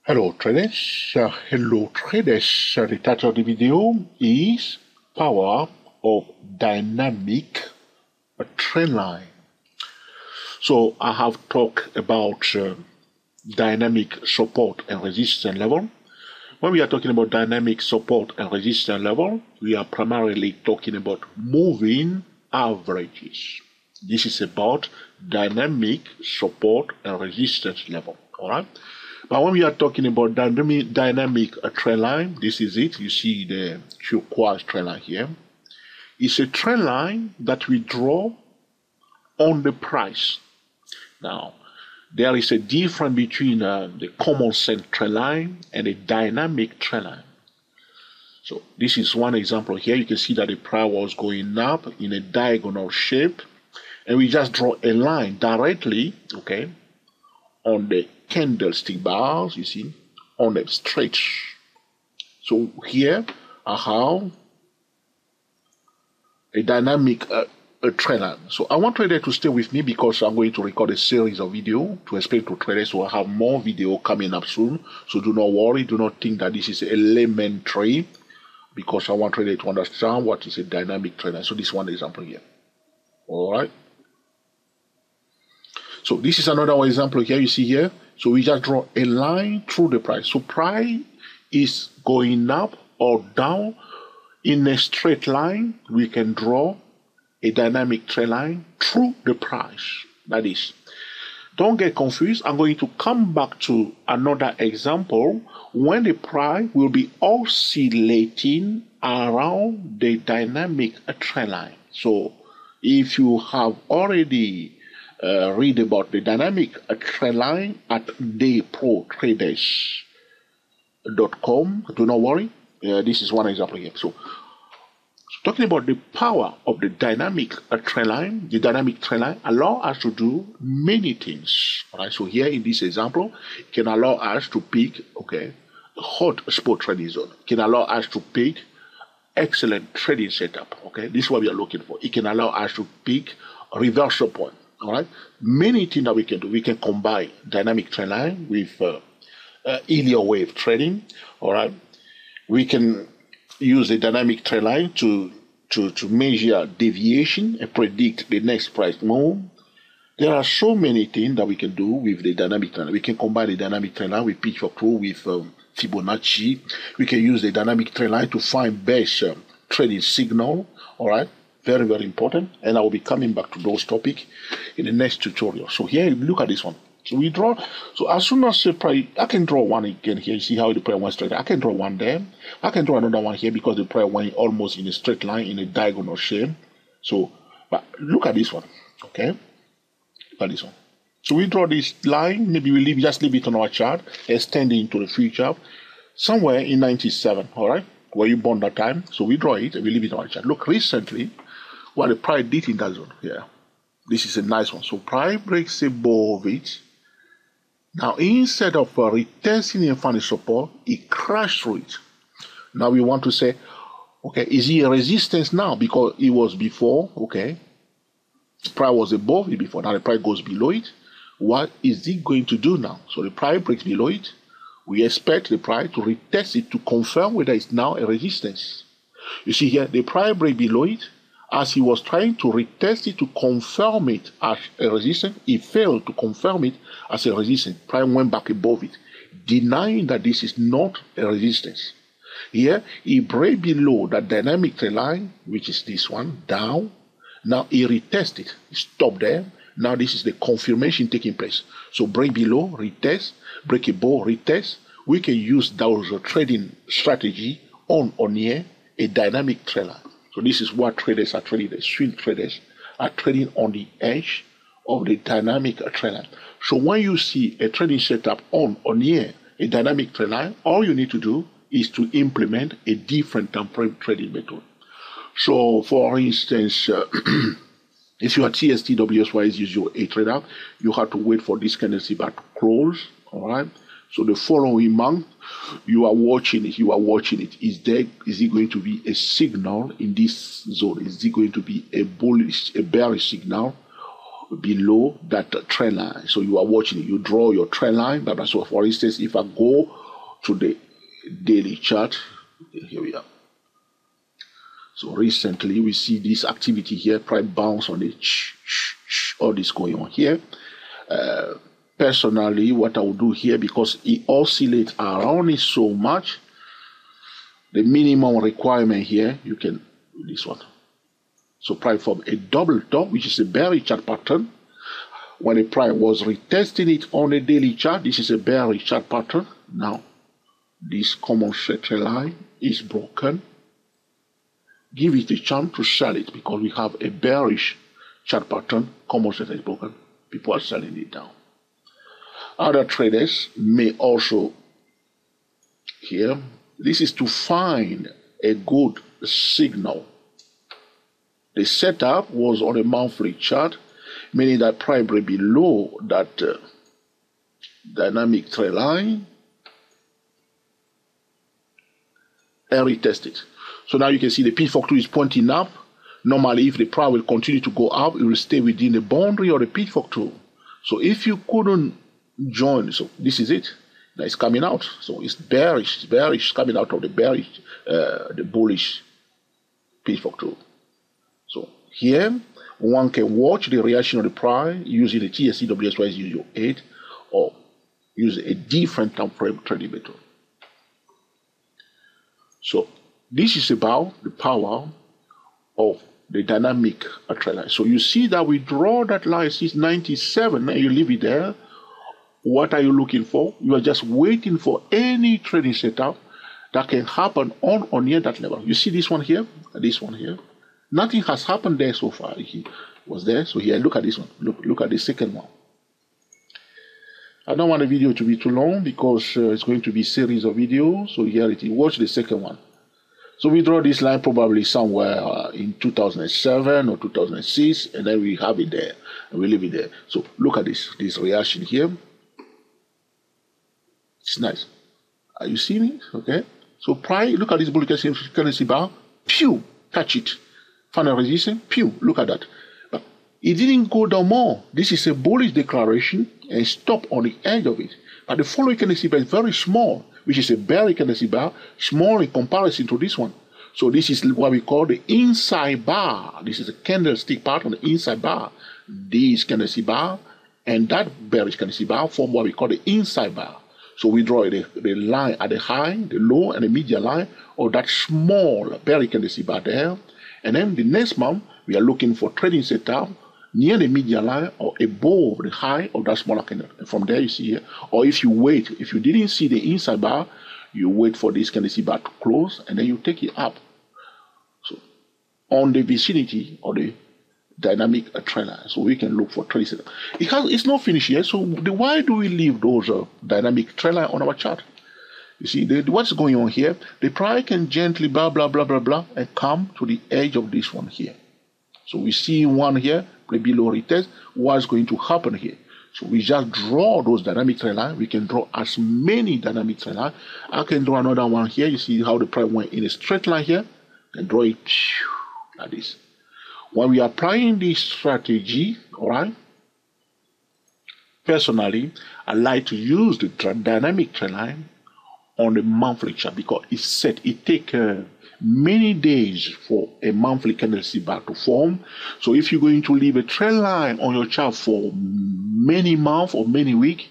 Hello traders, the title of the video is Power of Dynamic Trend Line. So I have talked about dynamic support and resistance level. When we are talking about dynamic support and resistance level, we are primarily talking about moving averages. This is about dynamic support and resistance level, all right? But when we are talking about dynamic trend line, this is it. You see the turquoise trend line here. It's a trend line that we draw on the price. Now, there is a difference between the common sense trend line and a dynamic trend line. So this is one example here. You can see that the price was going up in a diagonal shape, and we just draw a line directly, okay, on the candlestick bars, you see, on the stretch. So here I have a dynamic trend line. So I want traders to stay with me because I'm going to record a series of video to explain to traders. So I have more video coming up soon. So do not worry, do not think that this is elementary, because I want traders to understand what is a dynamic trend line. So this is one example here. All right. So this is another example here. You see here. So we just draw a line through the price. So price is going up or down in a straight line. We can draw a dynamic trend line through the price. That is. Don't get confused. I'm going to come back to another example when the price will be oscillating around the dynamic trend line. So if you have already read about the dynamic trend line at dayprotraders.com. Do not worry. This is one example here. So talking about the power of the dynamic trend line, the dynamic trend line allow us to do many things. All right. So here in this example, it can allow us to pick, okay, hot spot trading zone. It can allow us to pick excellent trading setup. Okay, this is what we are looking for. It can allow us to pick a reversal point. All right, many things that we can do. We can combine dynamic trend line with Elliott wave trading. All right, we can use the dynamic trend line to measure deviation and predict the next price move. There are so many things that we can do with the dynamic trend line. We can combine the dynamic trend line with Pitchfork Pro, with Fibonacci. We can use the dynamic trend line to find best trading signal. All right. Very, very important. And I will be coming back to those topics in the next tutorial. So here, look at this one. So we draw. So as soon as the price, I can draw one again here. You see how the price went straight. I can draw one there. I can draw another one here because the price went almost in a straight line, in a diagonal shape. So, but look at this one. Okay. Look at this one. So we draw this line. Maybe we just leave it on our chart, extending into the future, somewhere in 97. All right. Where you born that time. So we draw it and we leave it on our chart. Look, recently, what the price did in that zone here. This is a nice one. So price breaks above it. Now instead of retesting and finding support, it crashed through it. Now we want to say, okay, is it a resistance now? Because it was before, okay. The price was above it before. Now the price goes below it. What is it going to do now? So the price breaks below it. We expect the price to retest it to confirm whether it's now a resistance. You see here, the price breaks below it. As he was trying to retest it to confirm it as a resistance, he failed to confirm it as a resistance. Price went back above it, denying that this is not a resistance. Here, he break below that dynamic trend line, which is this one, down. Now he retest it, stop there. Now this is the confirmation taking place. So break below, retest, break above, retest. We can use those trading strategy on here, a dynamic trend line. So this is what traders are trading. The swing traders are trading on the edge of the dynamic trend line. So when you see a trading setup on here, a dynamic trend line, all you need to do is to implement a different time frame trading method. So for instance, if you are TSTWSY use your A trader, you have to wait for this candlestick bar to close. All right. So the following month, you are watching it. Is it going to be a signal in this zone? Is it going to be a bullish, a bearish signal? below that trend line. So you are watching it, you draw your trend line. But so for instance, if I go to the daily chart, here we are. So recently we see this activity here, price bounce on it, all this going on here. Personally, what I will do here, because it oscillates around it so much, the minimum requirement here, you can do this one. So price form a double top, which is a bearish chart pattern. When the price was retesting it on the daily chart, this is a bearish chart pattern. Now, this common trend line is broken. Give it a chance to sell it, because we have a bearish chart pattern. Common trend line is broken. People are selling it down. Other traders may also here. This is to find a good signal. The setup was on a monthly chart, meaning that price break below that dynamic trend line and retest it. So now you can see the P42 is pointing up. Normally, if the price will continue to go up, it will stay within the boundary of the P42. So if you couldn't join, so this is it. Now it's coming out. So it's bearish. It's bearish. It's coming out of the bearish, the bullish P42. So here, one can watch the reaction of the price using the TSC WSY 08 or use a different time frame trading method. So this is about the power of the dynamic trend line. So you see that we draw that line 697 and you leave it there. What are you looking for? You are just waiting for any trading setup that can happen on or near that level. You see this one here, this one here. Nothing has happened there so far. He was there. So here, look at this one. Look at the second one. I don't want the video to be too long because it's going to be a series of videos. So here it is. Watch the second one. So we draw this line probably somewhere in 2007 or 2006, and then we have it there, and we leave it there. So look at this reaction here. It's nice. Are you seeing it? Okay. So price, look at this bullish currency bar. Pew, touch it. Final resistance. Pew, look at that. But it didn't go down more. This is a bullish declaration and stop on the edge of it. But the following currency bar is very small, which is a bearish currency bar, small in comparison to this one. So this is what we call the inside bar. This is a candlestick part on the inside bar. This candlestick bar and that bearish candlestick bar form what we call the inside bar. So we draw the line at the high, the low, and the median line of that small bearish candlestick bar there. And then the next month, we are looking for trading setup near the median line or above the high of that smaller candle. And from there, you see here. Or if you wait, if you didn't see the inside bar, you wait for this candlestick bar to close, and then you take it up. So on the vicinity of the dynamic trend line, so we can look for trading setup. It's not finished yet. So why do we leave those dynamic trend line on our chart? You see, what's going on here? The price can gently blah, blah, blah, blah, blah, and come to the edge of this one here. So we see one here, below retest. What's going to happen here? So we just draw those dynamic trend line. We can draw as many dynamic trend line. I can draw another one here. You see how the price went in a straight line here. I can draw it like this. When we are applying this strategy, all right, personally, I like to use the dynamic trend line on the monthly chart because it's set. It takes many days for a monthly candlestick bar to form. So if you're going to leave a trend line on your chart for many months or many weeks,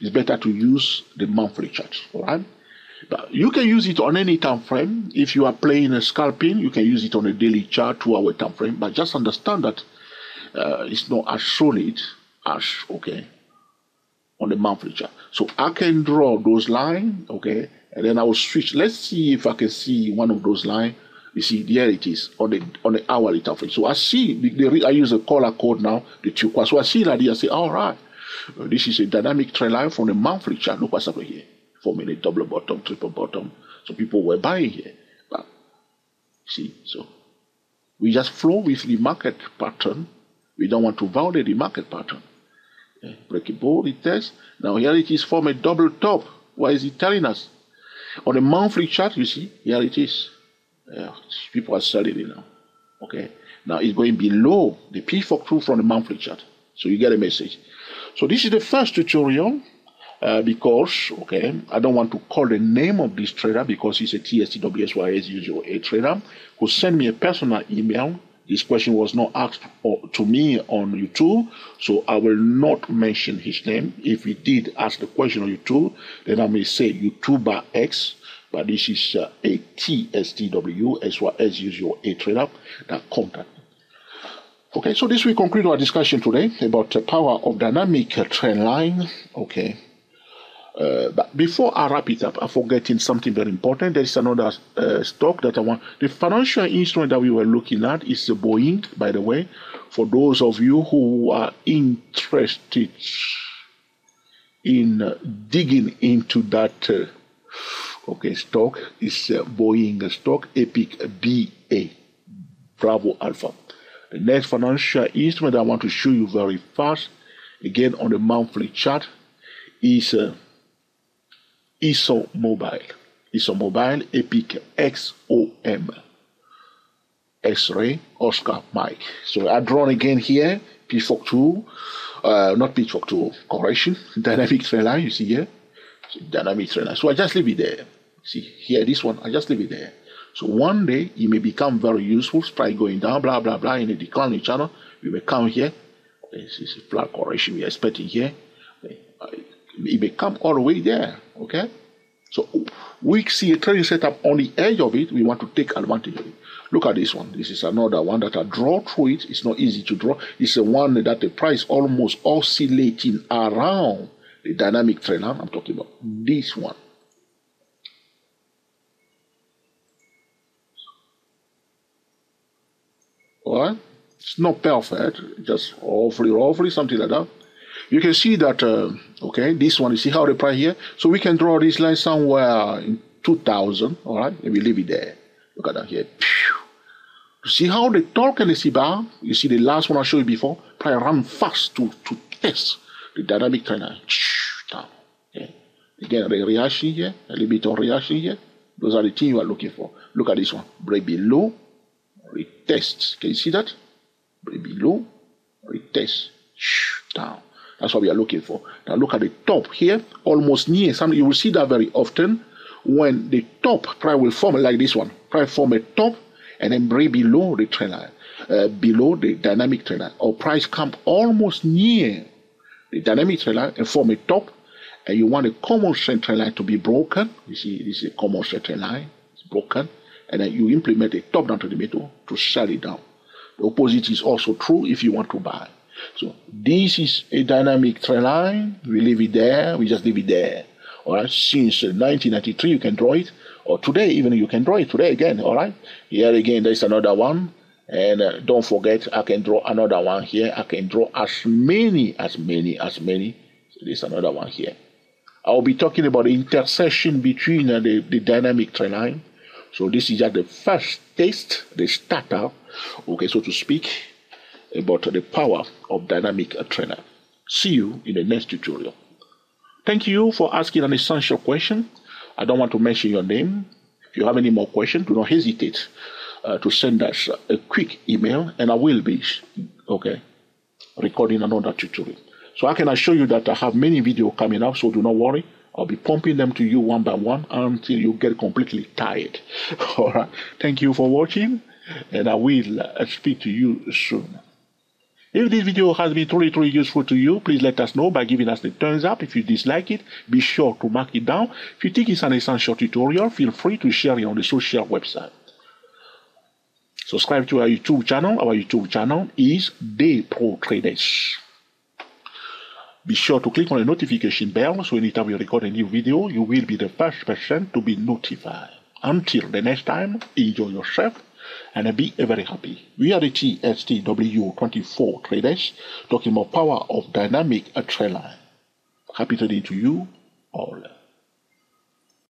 it's better to use the monthly chart. All right. But you can use it on any time frame. If you are playing a scalping, you can use it on a daily chart, 2-hour time frame. But just understand that it's not as solid as on the monthly chart. So I can draw those lines, and then I will switch. Let's see if I can see one of those lines. You see, there it is on the hourly time frame. So I see, I use a color code now, the turquoise. So I see that here, I say, all right, this is a dynamic trend line from the monthly chart. Look what's happening here. 4-minute double bottom, triple bottom. So people were buying here. But see, so we just flow with the market pattern. We don't want to violate the market pattern. Break a ball, retest. Now here it is form a double top. What is it telling us? On the monthly chart, you see, here it is. People are selling it now. Okay. Now it's going below the P42 from the monthly chart. So you get a message. So this is the first tutorial because, okay, I don't want to call the name of this trader because he's a TSTWSYS008 trader who sent me a personal email. This question was not asked to me on YouTube, so I will not mention his name. If he did ask the question on YouTube, then I may say YouTuber X, but this is a TSTWSYS008 trader that contacted me. Okay, so this will conclude our discussion today about the power of dynamic trend line. Okay. But before I wrap it up, I'm forgetting something very important. There is another stock that I want. The financial instrument that we were looking at is the Boeing, by the way. For those of you who are interested in digging into that stock, is Boeing stock, Epic BA, Bravo Alpha. The next financial instrument I want to show you very fast, again on the monthly chart, is ExxonMobil. ExxonMobil, Epic XOM. X-ray, Oscar, Mike. So I drawn again here, P42, not P42, correction, dynamic trend line, you see here, so dynamic trend line. So I just leave it there. See here, this one, I just leave it there. So one day it may become very useful, price going down, blah, blah, blah, in a declining channel. We may come here. This is a flat correction we are expecting here. It may come all the way there, okay? So we see a trading setup on the edge of it. We want to take advantage of it. Look at this one. This is another one that I draw through it. It's not easy to draw. It's a one that the price almost oscillating around the dynamic trend line. I'm talking about this one. All right? It's not perfect. Just roughly, something like that. You can see that, okay, this one, you see how the price here? So we can draw this line somewhere in 2000, all right? And we leave it there. Look at that here. You see how the torque and the C-bar, you see the last one I showed you before, price run fast to test the dynamic trend line. Down. Okay. Again, the reaction here, a little bit of reaction here. Those are the things you are looking for. Look at this one. Break below, retest. Can you see that? Break below, retest. Down. That's what we are looking for. Now look at the top here, almost near. You will see that very often when the top price will form like this one. Price form a top and then break below the trend line, below the dynamic trend line. Or price come almost near the dynamic trend line and form a top, and you want a common trend line to be broken. You see, this is a common trend line. It's broken, and then you implement a top down to the middle to sell it down. The opposite is also true if you want to buy. So this is a dynamic trend line. We leave it there. We just leave it there. All right. Since 1993, you can draw it, or today even you can draw it today again. All right. Here again, there's another one, and don't forget, I can draw another one here. I can draw as many. So there's another one here. I will be talking about the intersection between the dynamic trend line. So this is just the first test, the starter, okay, so to speak, about the power of dynamic trend line. See you in the next tutorial. Thank you for asking an essential question. I don't want to mention your name. If you have any more questions, do not hesitate to send us a quick email, and I will be recording another tutorial. So I can assure you that I have many videos coming up, so do not worry. I'll be pumping them to you one by one until you get completely tired. All right. Thank you for watching, and I will speak to you soon. If this video has been truly useful to you, please let us know by giving us the thumbs up. If you dislike it, be sure to mark it down. If you think it's an essential tutorial, feel free to share it on the social website. Subscribe to our YouTube channel. Our YouTube channel is DayPro Traders. Be sure to click on the notification bell so anytime we record a new video, you will be the first person to be notified. Until the next time, enjoy yourself and be very happy. We are the TSTW24 traders talking about power of dynamic trend line. Happy trading to you all.